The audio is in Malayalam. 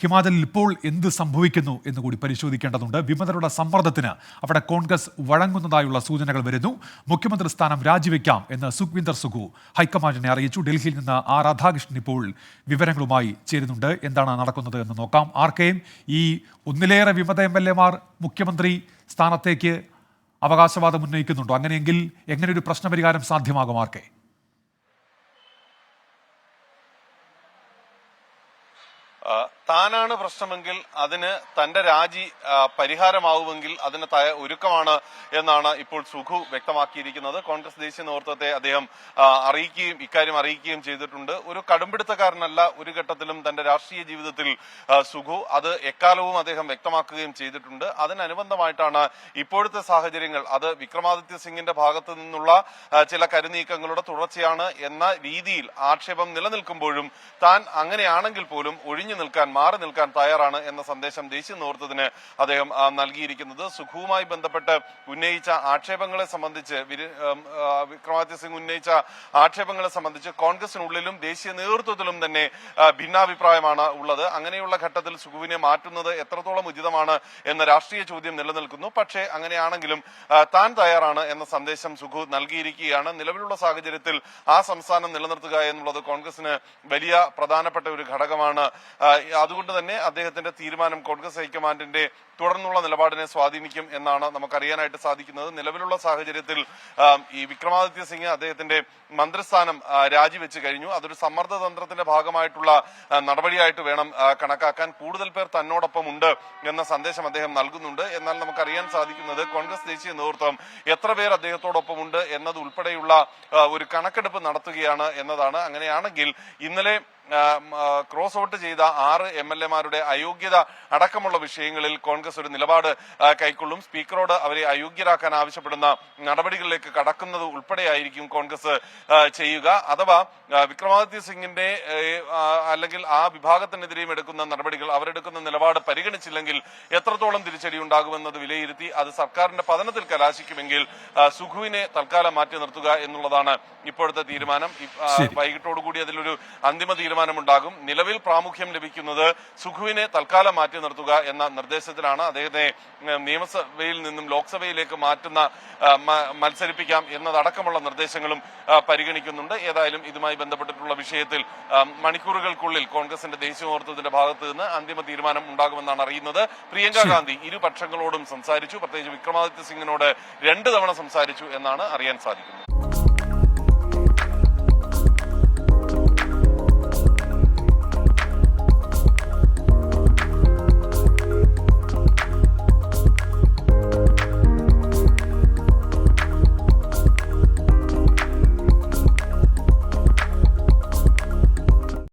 ഹിമാചലിൽ ഇപ്പോൾ എന്ത് സംഭവിക്കുന്നു എന്ന് കൂടി പരിശോധിക്കേണ്ടതുണ്ട്. വിമതരുടെ സമ്മർദ്ദത്തിന് അവിടെ കോൺഗ്രസ് വഴങ്ങുന്നതായുള്ള സൂചനകൾ വരുന്നു. മുഖ്യമന്ത്രി സ്ഥാനം രാജിവെക്കാം എന്ന് സുഖ്വിന്ദർ സുഖു ഹൈക്കമാൻഡിനെ അറിയിച്ചു. ഡൽഹിയിൽ നിന്ന് രാധാകൃഷ്ണൻ ഇപ്പോൾ വിവരങ്ങളുമായി ചേരുന്നുണ്ട്. എന്താണ് നടക്കുന്നത് എന്ന് നോക്കാം. ആർക്കെയും ഈ ഒന്നിലേറെ വിമത MLA-മാർ മുഖ്യമന്ത്രി സ്ഥാനത്തേക്ക് അവകാശവാദം ഉന്നയിക്കുന്നുണ്ടോ? അങ്ങനെയെങ്കിൽ എങ്ങനെ ഒരു പ്രശ്നപരിഹാരം സാധ്യമാകും? ആർക്കെ താനാണ് പ്രശ്നമെങ്കിൽ അതിന് തന്റെ രാജി പരിഹാരമാവുമെങ്കിൽ അതിന് ഒരുക്കമാണ് എന്നാണ് ഇപ്പോൾ സുഖു വ്യക്തമാക്കിയിരിക്കുന്നത്. കോൺഗ്രസ് ദേശീയ നേതൃത്വത്തെ അദ്ദേഹം ഇക്കാര്യം അറിയിക്കുകയും ചെയ്തിട്ടുണ്ട്. ഒരു കടുംപിടുത്തക്കാരനല്ല ഒരു ഘട്ടത്തിലും തന്റെ രാഷ്ട്രീയ ജീവിതത്തിൽ സുഖു. അത് എക്കാലവും അദ്ദേഹം വ്യക്തമാക്കുകയും ചെയ്തിട്ടുണ്ട്. അതിനനുബന്ധമായിട്ടാണ് ഇപ്പോഴത്തെ സാഹചര്യങ്ങൾ അത് വിക്രമാദിത്യ സിംഗിന്റെ ഭാഗത്തു നിന്നുള്ള ചില കരുനീക്കങ്ങളുടെ തുടർച്ചയാണ് എന്ന രീതിയിൽ ആക്ഷേപം നിലനിൽക്കുമ്പോഴും താൻ അങ്ങനെയാണെങ്കിൽ പോലും മാറി നിൽക്കാൻ തയ്യാറാണ് എന്ന സന്ദേശം ദേശീയ നേതൃത്വത്തിന് അദ്ദേഹം നൽകിയിരിക്കുന്നത്. സുഖുവുമായി ബന്ധപ്പെട്ട് ഉന്നയിച്ച ആക്ഷേപങ്ങളെ സംബന്ധിച്ച് വിക്രമാദിത്യ സിംഗ് ഉന്നയിച്ച ആക്ഷേപങ്ങളെ സംബന്ധിച്ച് കോൺഗ്രസിനുള്ളിലും ദേശീയ നേതൃത്വത്തിലും തന്നെ ഭിന്നാഭിപ്രായമാണ് ഉള്ളത്. അങ്ങനെയുള്ള ഘട്ടത്തിൽ സുഖുവിനെ മാറ്റുന്നത് എത്രത്തോളം ഉചിതമാണ് എന്ന രാഷ്ട്രീയ ചോദ്യം നിലനിൽക്കുന്നു. പക്ഷേ അങ്ങനെയാണെങ്കിലും താൻ തയ്യാറാണ് എന്ന സന്ദേശം സുഖു നൽകിയിരിക്കുകയാണ്. നിലവിലുള്ള സാഹചര്യത്തിൽ ആ സംസ്ഥാനം നിലനിർത്തുക എന്നുള്ളത് കോൺഗ്രസിന് വലിയ പ്രധാനപ്പെട്ട ഒരു ഘടകമാണ്. അതുകൊണ്ട് തന്നെ അദ്ദേഹത്തിന്റെ തീരുമാനം കോൺഗ്രസ് ഹൈക്കമാൻഡിന്റെ തുടർന്നുള്ള നിലപാടിനെ സ്വാധീനിക്കും എന്നാണ് നമുക്കറിയാനായിട്ട് സാധിക്കുന്നത്. നിലവിലുള്ള സാഹചര്യത്തിൽ ഈ വിക്രമാദിത്യ സിംഗ് അദ്ദേഹത്തിന്റെ മന്ത്രിസ്ഥാനം രാജിവെച്ച് കഴിഞ്ഞു. അതൊരു സമ്മർദ്ദ തന്ത്രത്തിന്റെ ഭാഗമായിട്ടുള്ള നടപടിയായിട്ട് വേണം കണക്കാക്കാൻ. കൂടുതൽ പേർ തന്നോടൊപ്പം ഉണ്ട് എന്ന സന്ദേശം അദ്ദേഹം നൽകുന്നുണ്ട്. എന്നാൽ നമുക്കറിയാൻ സാധിക്കുന്നത് കോൺഗ്രസ് ദേശീയ നേതൃത്വം എത്ര പേർ അദ്ദേഹത്തോടൊപ്പമുണ്ട് എന്നത് ഉൾപ്പെടെയുള്ള ഒരു കണക്കെടുപ്പ് നടത്തുകയാണ് എന്നതാണ്. അങ്ങനെയാണെങ്കിൽ ഇന്നലെ ക്രോസ് വോട്ട് ചെയ്ത 6 MLA-മാരുടെ അയോഗ്യത അടക്കമുള്ള വിഷയങ്ങളിൽ കോൺഗ്രസ് ഒരു നിലപാട് കൈക്കൊള്ളും. സ്പീക്കറോട് അവരെ അയോഗ്യരാക്കാൻ ആവശ്യപ്പെടുന്ന നടപടികളിലേക്ക് കടക്കുന്നത് ഉൾപ്പെടെയായിരിക്കും കോൺഗ്രസ് ചെയ്യുക. അഥവാ വിക്രമാദിത്യ സിംഗിന്റെ അല്ലെങ്കിൽ ആ വിഭാഗത്തിനെതിരെയും എടുക്കുന്ന നടപടികൾ അവരെടുക്കുന്ന നിലപാട് പരിഗണിച്ചില്ലെങ്കിൽ എത്രത്തോളം തിരിച്ചടി ഉണ്ടാകുമെന്നത് വിലയിരുത്തി അത് സർക്കാരിന്റെ പതനത്തിൽ കലാശിക്കുമെങ്കിൽ സുഖുവിനെ തൽക്കാലം മാറ്റി നിർത്തുക എന്നുള്ളതാണ് ഇപ്പോഴത്തെ തീരുമാനം. വൈകിട്ടോടുകൂടി അതിലൊരു അന്തിമ തീരുമാനമുണ്ടാകും. നിലവിൽ പ്രാമുഖ്യം ലഭിക്കുന്നത് സുഖുവിനെ തൽക്കാലം മാറ്റി നിർത്തുക എന്ന നിർദ്ദേശത്തിലാണ്. അദ്ദേഹത്തെ നിയമസഭയിൽ നിന്നും ലോക്സഭയിലേക്ക് മത്സരിപ്പിക്കാം എന്നതടക്കമുള്ള നിർദ്ദേശങ്ങളും പരിഗണിക്കുന്നുണ്ട്. ഏതായാലും ഇതുമായി ബന്ധപ്പെട്ടിട്ടുള്ള വിഷയത്തിൽ മണിക്കൂറുകൾക്കുള്ളിൽ കോൺഗ്രസിന്റെ ദേശീയ നേതൃത്വത്തിന്റെ ഭാഗത്ത് നിന്ന് അന്തിമ തീരുമാനം ഉണ്ടാകുമെന്നാണ് അറിയുന്നത്. പ്രിയങ്ക ഗാന്ധി ഇരുപക്ഷങ്ങളോടും സംസാരിച്ചു. പ്രത്യേകിച്ച് വിക്രമാദിത്യ സിംഗിനോട് 2 തവണ സംസാരിച്ചു എന്നാണ് അറിയാൻ സാധിക്കുന്നത്.